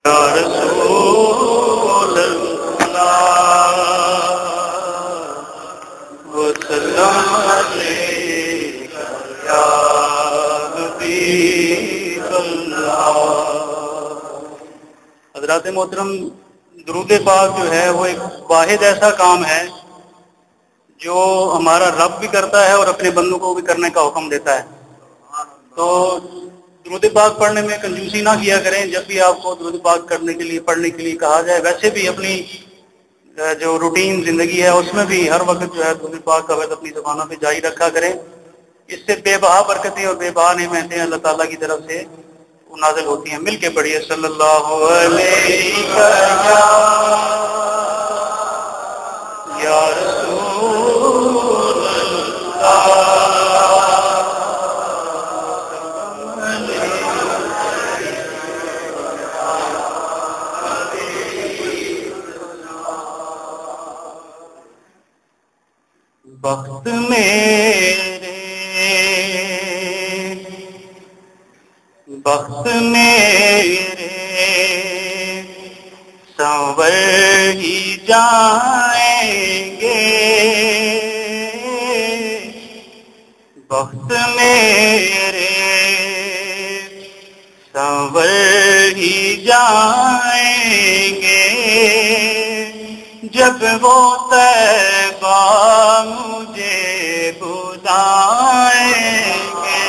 یا رسول اللہ وسلم علیکہ یا حبیب اللہ۔ حضرات محترم، درود پاک جو ہے وہ ایک واحد ایسا کام ہے جو ہمارا رب بھی کرتا ہے اور اپنے بندوں کو بھی کرنے کا حکم دیتا ہے۔ تو درود پاک پڑھنے میں کنجوسی نہ کیا کریں۔ جب بھی آپ کو درود پاک کرنے کے لیے پڑھنے کے لیے کہا جائے، ویسے بھی اپنی جو روٹین زندگی ہے اس میں بھی ہر وقت جو ہے درود پاک کا وقت اپنی زبانوں پہ جاری رکھا کریں۔ اس سے بے بہا برکتیں اور بے بہا نعمتیں اللہ تعالیٰ کی طرف سے نازل ہوتی ہیں۔ مل کے پڑھیے صلی اللہ علیہ یا رسول اللہ۔ بخت میرے بخت میرے سنور ہی جائیں گے، بخت میرے سنور ہی جائیں گے، جب وہ طیبہ مجھے بلائیں گے۔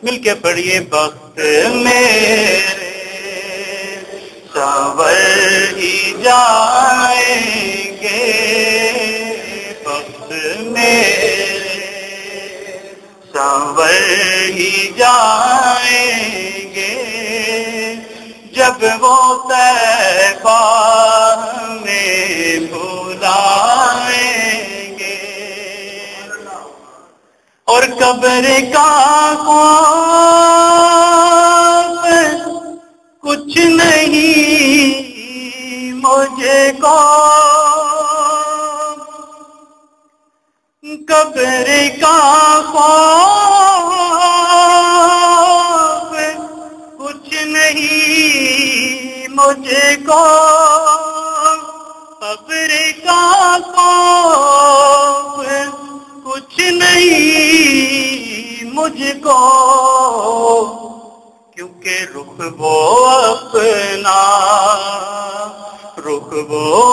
مل کے پڑھیے بخت میرے سنور ہی جائیں گے، بخت میرے سنور ہی جائیں گے، جب وہ طیبہ میں بلائیں گے۔ اور قبر کا خوف کچھ نہیں مجھے کو، قبر کا خوف کچھ نہیں مجھے کو، قبر کا خوف کچھ نہیں مجھ کو، کیونکہ رخ وہ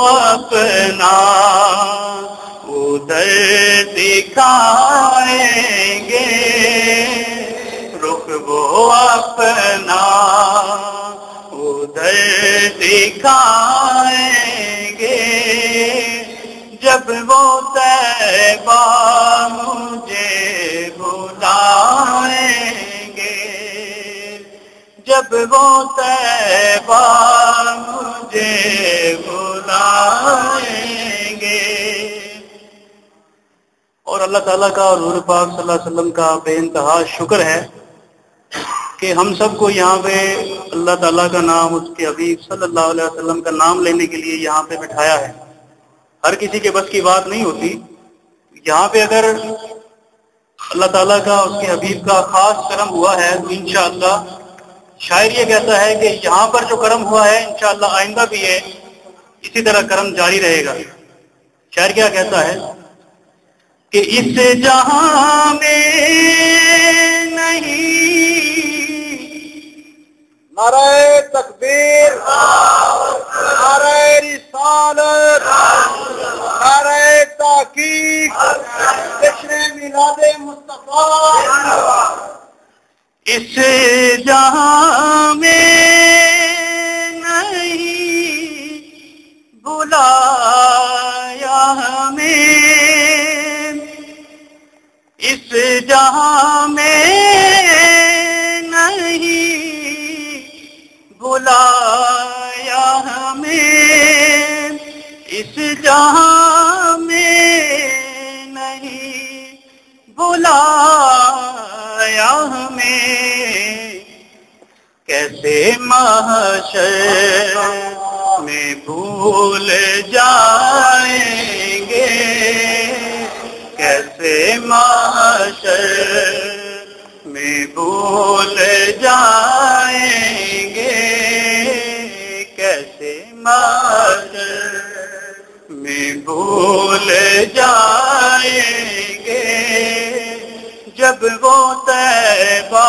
اپنا ادھر دکھائیں گے، رخ وہ اپنا ادھر دکھائیں گے، جب وہ طیبہ مجھے بلائیں گے، جب وہ طیبہ مجھے بلائیں گے۔ اور اللہ تعالیٰ کا اور حضور پاک صلی اللہ علیہ وسلم کا بے انتہا شکر ہے کہ ہم سب کو یہاں پہ اللہ تعالیٰ کا نام، اس کے حبیب صلی اللہ علیہ وسلم کا نام لینے کے لیے یہاں پہ بٹھایا ہے۔ ہر کسی کے بس کی بات نہیں ہوتی۔ یہاں پہ اگر اللہ تعالیٰ کا، اس کے حبیب کا خاص کرم ہوا ہے تو انشاءاللہ شاعر یہ کہتا ہے کہ یہاں پر جو کرم ہوا ہے انشاءاللہ آئندہ بھی ہے اسی طرح کرم جاری رہے گا۔ شاعر کیا کہتا ہے کہ اس جہاں میں نہیں، نعرہ تکبیر، نعرہ رسالت، نعرہ تحقیق، جشن میلاد مصطفیٰ۔ اس جہاں میں نہیں بلایا ہمیں، اس جہاں میں نہیں بلایا ہمیں، اس جہاں میں نہیں بلایا ہمیں، کیسے محشر میں بھول جائیں گے، کیسے محشر میں بھول جائیں گے، بھول جائیں گے جب وہ طیبہ